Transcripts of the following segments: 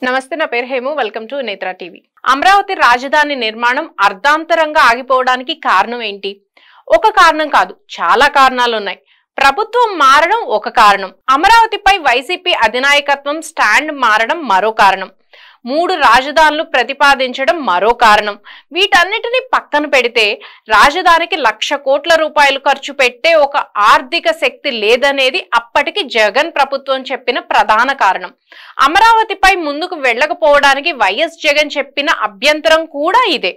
నమస్తే, నా పేరు హేము. వెల్కమ్ టు నేత్ర టీవీ. అమరావతి రాజధాని నిర్మాణం అర్ధాంతరంగా ఆగిపోవడానికి కారణం ఏంటి? ఒక కారణం కాదు, చాలా కారణాలు ఉన్నాయి. ప్రభుత్వం మారడం ఒక కారణం, అమరావతిపై వైసీపీ అధినాయకత్వం స్టాండ్ మారడం మరో కారణం, 3 రాజధానులు ప్రతిపాదించడం మరో కారణం. వీటన్నిటిని పక్కన పెడితే రాజధానికి 1,00,000 కోట్ల రూపాయలు ఖర్చు పెట్టే ఒక ఆర్థిక శక్తి లేదనేది అప్పటికి జగన్ ప్రభుత్వం చెప్పిన ప్రధాన కారణం. అమరావతిపై ముందుకు వెళ్ళకపోవడానికి వైఎస్ జగన్ చెప్పిన అభ్యంతరం కూడా ఇదే.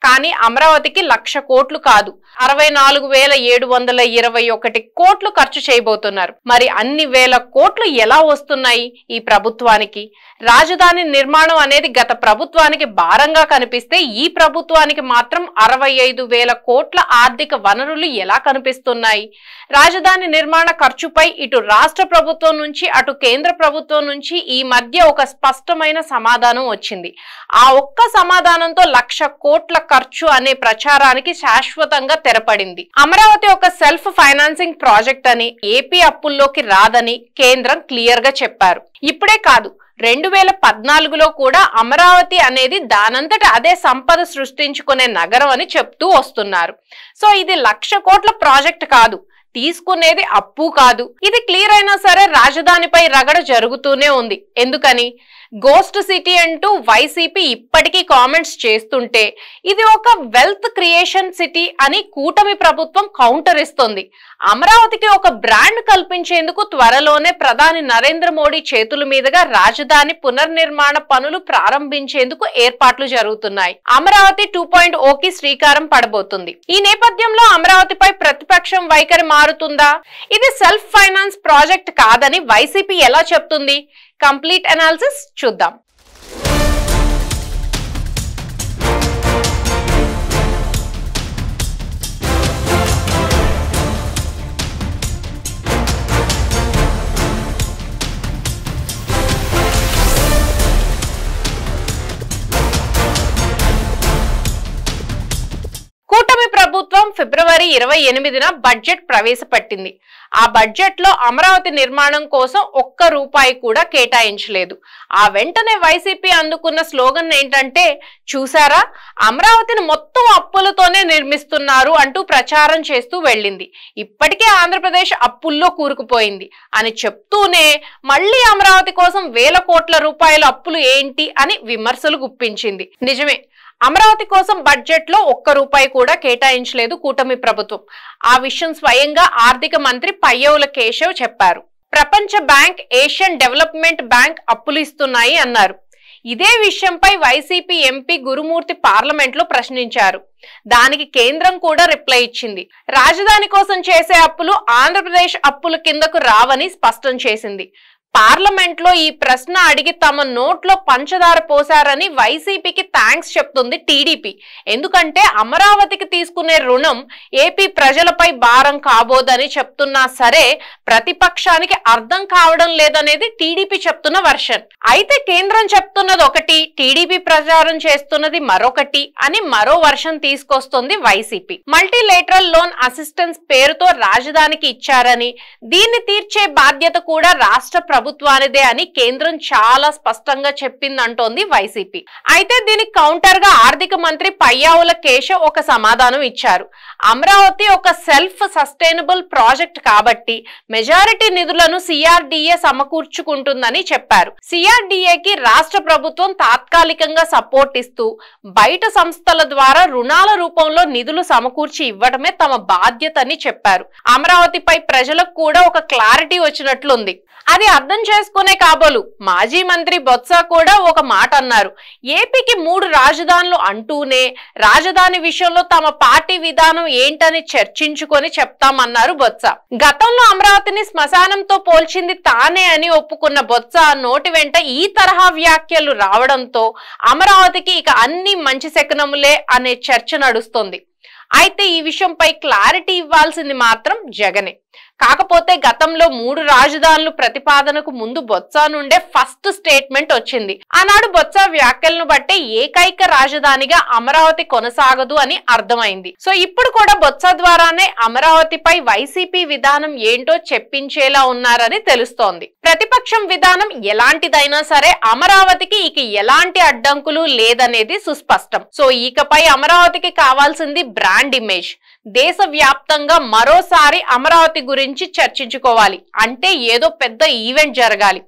కానీ అమరావతికి 1,00,000 కోట్లు కాదు, 64,721 కోట్లు ఖర్చు చేయబోతున్నారు. మరి అన్ని వేల కోట్లు ఎలా వస్తున్నాయి ఈ ప్రభుత్వానికి? రాజధాని నిర్మాణం అనేది గత ప్రభుత్వానికి భారంగా కనిపిస్తే ఈ ప్రభుత్వానికి మాత్రం 65,000 కోట్ల ఆర్థిక వనరులు ఎలా కనిపిస్తున్నాయి? రాజధాని నిర్మాణ ఖర్చుపై ఇటు రాష్ట్ర ప్రభుత్వం నుంచి అటు కేంద్ర ప్రభుత్వం నుంచి ఈ మధ్య ఒక స్పష్టమైన సమాధానం వచ్చింది. ఆ ఒక్క సమాధానంతో 1,00,000 కోట్ల ఖర్చు అనే ప్రచారానికి శాశ్వతంగా తెరపడింది. అమరావతి ఒక సెల్ఫ్ ఫైనాన్సింగ్ ప్రాజెక్ట్ అని, ఏపీ అప్పుల్లోకి రాదని కేంద్రం క్లియర్ గా చెప్పారు. ఇప్పుడే కాదు, 2014లో కూడా అమరావతి అనేది దానంతట అదే సంపద సృష్టించుకునే నగరం అని చెప్తూ వస్తున్నారు. సో ఇది 1,00,000 కోట్ల ప్రాజెక్ట్ కాదు, తీసుకునేది అప్పు కాదు. ఇది క్లియర్ అయినా సరే రాజధానిపై రగడ జరుగుతూనే ఉంది. ఎందుకని? గోస్ట్ సిటీ అంటూ వైసీపీ ఇప్పటికీ కామెంట్స్ చేస్తుంటే ఇది ఒక వెల్త్ క్రియేషన్ సిటీ అని కూటమి ప్రభుత్వం కౌంటర్ ఇస్తుంది. అమరావతికి ఒక బ్రాండ్ కల్పించేందుకు త్వరలోనే ప్రధాని నరేంద్ర మోడీ చేతుల మీదుగా రాజధాని పునర్నిర్మాణ పనులు ప్రారంభించేందుకు ఏర్పాట్లు జరుగుతున్నాయి. అమరావతి 2.0కి శ్రీకారం పడబోతుంది. ఈ నేపథ్యంలో అమరావతిపై ప్రతిపక్షం వైఖరి మారుతుందా? ఇది సెల్ఫ్ ఫైనాన్స్ ప్రాజెక్ట్ కాదని వైసీపీ ఎలా చెప్తుంది? కంప్లీట్ అనాలిసిస్ చూద్దాం. కూటమి ప్రభుత్వం ఫిబ్రవరి 28న బడ్జెట్ ప్రవేశపెట్టింది. ఆ బడ్జెట్ లో అమరావతి నిర్మాణం కోసం ఒక్క రూపాయి కూడా కేటాయించలేదు. ఆ వెంటనే వైసీపీ అందుకున్న స్లోగన్ ఏంటంటే, చూసారా అమరావతిని మొత్తం అప్పులతోనే నిర్మిస్తున్నారు అంటూ ప్రచారం చేస్తూ వెళ్ళింది. ఇప్పటికే ఆంధ్రప్రదేశ్ అప్పుల్లో కూరుకుపోయింది అని చెప్తూనే మళ్ళీ అమరావతి కోసం 1,000 కోట్ల రూపాయల అప్పులు ఏంటి అని విమర్శలు గుప్పించింది. నిజమే, అమరావతి కోసం బడ్జెట్ లో ఒక్క రూపాయి కూడా కేటాయించలేదు కూటమి ప్రభుత్వం. ఆ విషయం స్వయంగా ఆర్థిక మంత్రి పయ్యవుల కేశవ్ చెప్పారు. ప్రపంచ బ్యాంక్, ఏషియన్ డెవలప్మెంట్ బ్యాంక్ అప్పులు ఇస్తున్నాయి అన్నారు. ఇదే విషయంపై వైసీపీ ఎంపీ గురుమూర్తి పార్లమెంట్ లో ప్రశ్నించారు. దానికి కేంద్రం కూడా రిప్లై ఇచ్చింది. రాజధాని కోసం చేసే అప్పులు ఆంధ్రప్రదేశ్ అప్పుల కిందకు రావని స్పష్టం చేసింది. పార్లమెంట్ లో ఈ ప్రశ్న అడిగి తమ నోట్లో పంచదార పోసారని వైసీపీకి థ్యాంక్స్ చెప్తుంది టీడీపీ. ఎందుకంటే అమరావతికి తీసుకునే రుణం ఏపీ ప్రజలపై భారం కాబోదని చెప్తున్నా సరే ప్రతిపక్షానికి అర్థం కావడం లేదనేది టీడీపీ చెప్తున్న వర్షన్. అయితే కేంద్రం చెప్తున్నది ఒకటి, టీడీపీ ప్రచారం చేస్తున్నది మరొకటి అని మరో వర్షన్ తీసుకొస్తుంది వైసీపీ. మల్టీలేటరల్ లోన్ అసిస్టెన్స్ పేరుతో రాజధానికి ఇచ్చారని, దీన్ని తీర్చే బాధ్యత కూడా రాష్ట్ర ప్రభుత్వానిదే అని కేంద్రం చాలా స్పష్టంగా చెప్పిందంటోంది వైసీపీ. అయితే దీనికి కౌంటర్ గా ఆర్థిక మంత్రి పయ్యావుల కేశవ్ ఒక సమాధానం ఇచ్చారు. అమరావతి ఒక సెల్ఫ్ సస్టైనబుల్ ప్రాజెక్ట్ కాబట్టి మెజారిటీ నిధులను సిఆర్డీఏ సమకూర్చుకుంటుందని చెప్పారు. సిఆర్డీఏకి రాష్ట్ర ప్రభుత్వం తాత్కాలికంగా సపోర్ట్ ఇస్తూ బయట సంస్థల ద్వారా రుణాల రూపంలో నిధులు సమకూర్చి ఇవ్వడమే తమ బాధ్యత అని చెప్పారు. అమరావతిపై ప్రజలకు కూడా ఒక క్లారిటీ వచ్చినట్లుంది. అది అర్థం చేసుకునే కాబోలు మాజీ మంత్రి బొత్స కూడా ఒక మాట అన్నారు. ఏపీకి 3 రాజధానులు అంటూనే రాజధాని విషయంలో తమ పార్టీ విధానం ఏంటని చర్చించుకొని చెప్తామన్నారు బొత్స. గతంలో అమరావతిని శ్మశానంతో పోల్చింది తానే అని ఒప్పుకున్న బొత్స నోటి వెంట ఈ తరహా వ్యాఖ్యలు రావడంతో అమరావతికి ఇక అన్ని మంచి శకునములే అనే చర్చ నడుస్తోంది. అయితే ఈ విషయంపై క్లారిటీ ఇవ్వాల్సింది మాత్రం జగనే. కాకపోతే గతంలో 3 రాజధానులు ప్రతిపాదనకు ముందు బొత్స నుండే ఫస్ట్ స్టేట్మెంట్ వచ్చింది. ఆనాడు బొత్స వ్యాఖ్యలను బట్టే ఏకైక రాజధానిగా అమరావతి కొనసాగదు అని అర్థమైంది. సో ఇప్పుడు కూడా బొత్స ద్వారానే అమరావతిపై వైసీపీ విధానం ఏంటో చెప్పించేలా ఉన్నారని తెలుస్తోంది. ప్రతిపక్షం విధానం ఎలాంటిదైనా సరే అమరావతికి ఇక ఎలాంటి అడ్డంకులు లేదనేది సుస్పష్టం. సో ఇకపై అమరావతికి కావాల్సింది బ్రాండ్ ఇమేజ్. దేశవ్యాప్తంగా మరోసారి అమరావతి గురించి చర్చించుకోవాలి అంటే ఏదో పెద్ద ఈవెంట్ జరగాలి.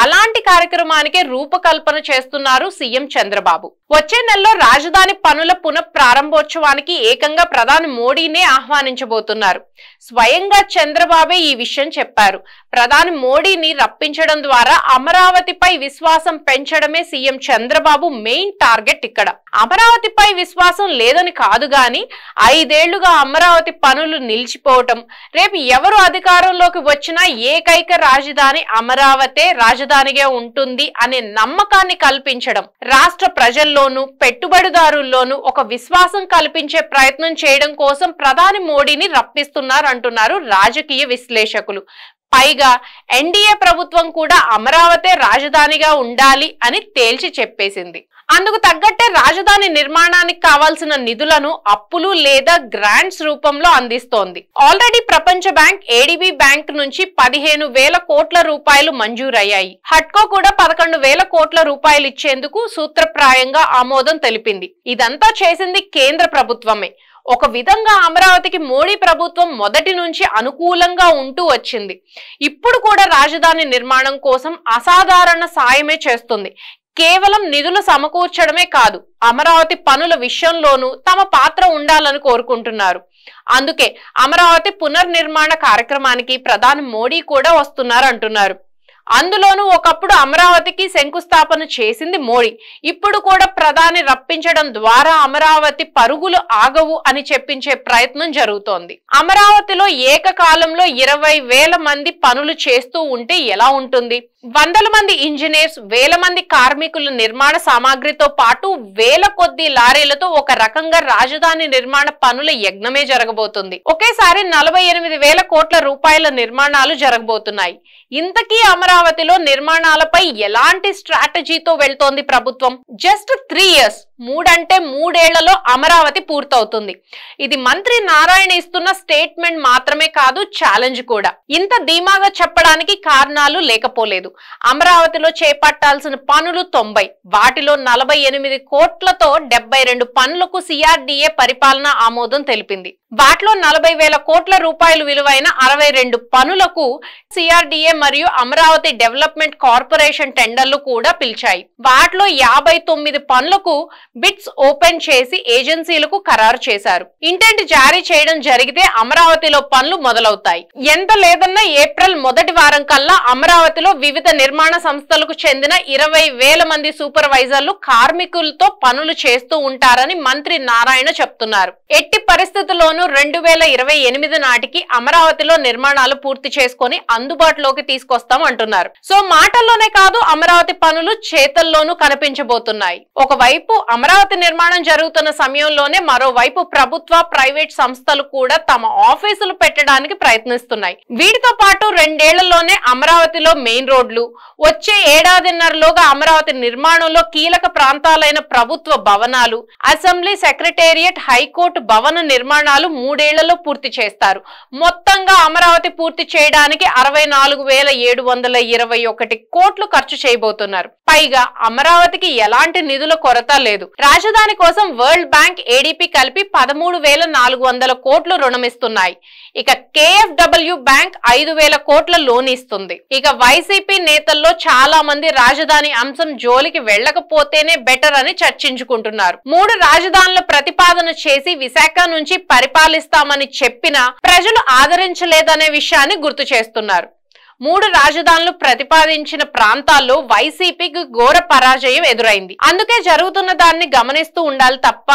అలాంటి కార్యక్రమానికే రూపకల్పన చేస్తున్నారు సీఎం చంద్రబాబు. వచ్చే నెలలో రాజధాని పనుల పునఃప్రారంభోత్సవానికి ఏకంగా ప్రధాని మోడీనే ఆహ్వానించబోతున్నారు. స్వయంగా చంద్రబాబే ఈ విషయం చెప్పారు. ప్రధాని మోడీని రప్పించడం ద్వారా అమరావతిపై విశ్వాసం పెంచడమే సీఎం చంద్రబాబు మెయిన్ టార్గెట్. ఇక్కడ అమరావతిపై విశ్వాసం లేదని కాదు గాని 5 ఏళ్లుగా అమరావతి పనులు నిలిచిపోవటం, రేపు ఎవరు అధికారంలోకి వచ్చినా ఏకైక రాజధాని అమరావతే రాజధానిగా ఉంటుంది అనే నమ్మకాన్ని కల్పించడం, రాష్ట్ర ప్రజల్లోనూ పెట్టుబడిదారుల్లోనూ ఒక విశ్వాసం కల్పించే ప్రయత్నం చేయడం కోసం ప్రధాని మోడీని రప్పిస్తున్నారంటున్నారు రాజకీయ విశ్లేషకులు. పైగా ఎన్డీఏ ప్రభుత్వం కూడా అమరావతే రాజధానిగా ఉండాలి అని తేల్చి చెప్పేసింది. అందుకు తగ్గట్టే రాజధాని నిర్మాణానికి కావాల్సిన నిధులను అప్పులు లేదా గ్రాంట్స్ రూపంలో అందిస్తోంది. ఆల్రెడీ ప్రపంచ బ్యాంక్, ఏడీబీ బ్యాంక్ నుంచి 15,000 కోట్ల రూపాయలు మంజూరయ్యాయి. హట్కో కూడా 11,000 కోట్ల రూపాయలు ఇచ్చేందుకు సూత్రప్రాయంగా ఆమోదం తెలిపింది. ఇదంతా చేసింది కేంద్ర ప్రభుత్వమే. ఒక విధంగా అమరావతికి మోడీ ప్రభుత్వం మొదటి నుంచి అనుకూలంగా ఉంటూ వచ్చింది. ఇప్పుడు కూడా రాజధాని నిర్మాణం కోసం అసాధారణ సాయమే చేస్తుంది. కేవలం నిధులు సమకూర్చడమే కాదు, అమరావతి పనుల విషయంలోనూ తమ పాత్ర ఉండాలని కోరుకుంటున్నారు. అందుకే అమరావతి పునర్నిర్మాణ కార్యక్రమానికి ప్రధాని మోడీ కూడా వస్తున్నారంటున్నారు. అందులోనూ ఒకప్పుడు అమరావతికి శంకుస్థాపన చేసింది మోడీ. ఇప్పుడు కూడా ప్రధాని రప్పించడం ద్వారా అమరావతి పరుగులు ఆగవు అని చెప్పించే ప్రయత్నం జరుగుతోంది. అమరావతిలో ఏకకాలంలో 20,000 మంది పనులు చేస్తూ ఉంటే ఎలా ఉంటుంది? వందల మంది ఇంజనీర్స్, వేల మంది కార్మికుల నిర్మాణ సామాగ్రితో పాటు వేల కొద్ది లారీలతో ఒక రకంగా రాజధాని నిర్మాణ పనుల యజ్ఞమే జరగబోతుంది. ఒకేసారి 48,000 కోట్ల రూపాయల నిర్మాణాలు జరగబోతున్నాయి. ఇంతకీ అమరావతిలో నిర్మాణాలపై ఎలాంటి స్ట్రాటజీతో వెళ్తోంది ప్రభుత్వం? జస్ట్ 3 years, 3 అంటే 3 ఏళ్లలో అమరావతి పూర్తవుతుంది. ఇది మంత్రి నారాయణ ఇస్తున్న స్టేట్మెంట్ మాత్రమే కాదు, ఛాలెంజ్ కూడా. ఇంత ధీమాగా చెప్పడానికి కారణాలు లేకపోలేదు. అమరావతిలో చేపట్టాల్సిన పనులు 90, వాటిలో 48 కోట్లతో 72 పనులకు సిఆర్డీఏ పరిపాలన ఆమోదం తెలిపింది. వాటిలో 40,000 కోట్ల రూపాయలు విలువైన 62 పనులకు సిఆర్డీఏ మరియు అమరావతి డెవలప్మెంట్ కార్పొరేషన్ టెండర్లు కూడా పిలిచాయి. వాటిలో 59 పనులకు బిడ్స్ ఓపెన్ చేసి ఏజెన్సీలకు ఖరారు చేశారు. ఇంటెంట్ జారీ చేయడం జరిగితే అమరావతిలో పనులు మొదలవుతాయి. ఎంత లేదన్నా ఏప్రిల్ మొదటి వారం కల్లా అమరావతిలో వివిధ నిర్మాణ సంస్థలకు చెందిన 20,000 మంది సూపర్వైజర్లు కార్మికులతో పనులు చేస్తూ ఉంటారని మంత్రి నారాయణ చెప్తున్నారు. ఎట్టి పరిస్థితుల్లోనూ 2028 నాటికి అమరావతిలో నిర్మాణాలు పూర్తి చేసుకొని అందుబాటులోకి తీసుకొస్తాం అంటున్నారు. సో మాటల్లోనే కాదు, అమరావతి పనులు చేతల్లోనూ కనిపించబోతున్నాయి. ఒకవైపు అమరావతి నిర్మాణం జరుగుతున్న సమయంలోనే మరోవైపు ప్రభుత్వ, ప్రైవేట్ సంస్థలు కూడా తమ ఆఫీసులు పెట్టడానికి ప్రయత్నిస్తున్నాయి. వీటితో పాటు 2 ఏళ్లలోనే అమరావతిలో మెయిన్ రోడ్లు, వచ్చే ఏడాదిన్నరలోగా అమరావతి నిర్మాణంలో కీలక ప్రాంతాలైన ప్రభుత్వ భవనాలు, అసెంబ్లీ, సెక్రటేరియట్, హైకోర్టు భవన నిర్మాణాలు 3 ఏళ్లలో పూర్తి చేస్తారు. మొత్తంగా అమరావతి పూర్తి చేయడానికి 64,721 కోట్లు ఖర్చు చేయబోతున్నారు. పైగా అమరావతికి ఎలాంటి నిధుల కొరత లేదు. రాజధాని కోసం వరల్డ్ బ్యాంక్, ఏడీపీ కలిపి 13,400 కోట్లు రుణమిస్తున్నాయి. ఇక కేఎఫ్డబ్ల్యూ బ్యాంక్ 5,000 కోట్ల లోన్ ఇస్తుంది. ఇక వైసీపీ నేతల్లో చాలా మంది రాజధాని అంశం జోలికి వెళ్లకపోతేనే బెటర్ అని చర్చించుకుంటున్నారు. 3 రాజధానుల ప్రతిపాదన చేసి విశాఖ నుంచి పరిపాలిస్తామని చెప్పినా ప్రజలు ఆదరించలేదనే విషయాన్ని గుర్తు చేస్తున్నారు. 3 రాజధానులు ప్రతిపాదించిన ప్రాంతాల్లో వైసీపీకి ఘోర పరాజయం ఎదురైంది. అందుకే జరుగుతున్న దాన్ని గమనిస్తూ ఉండాలి తప్ప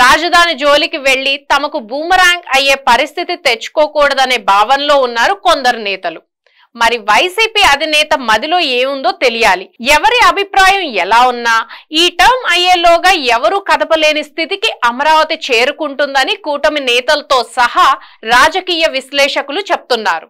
రాజధాని జోలికి వెళ్లి తమకు బూమరాంగ్ అయ్యే పరిస్థితి తెచ్చుకోకూడదనే భావనలో ఉన్నారు కొందరు నేతలు. మరి వైసీపీ అధినేత మదిలో ఏముందో తెలియాలి. ఎవరి అభిప్రాయం ఎలా ఉన్నా ఈ టర్మ్ అయ్యేలోగా ఎవరు కదపలేని స్థితికి అమరావతి చేరుకుంటుందని కూటమి నేతలతో సహా రాజకీయ విశ్లేషకులు చెప్తున్నారు.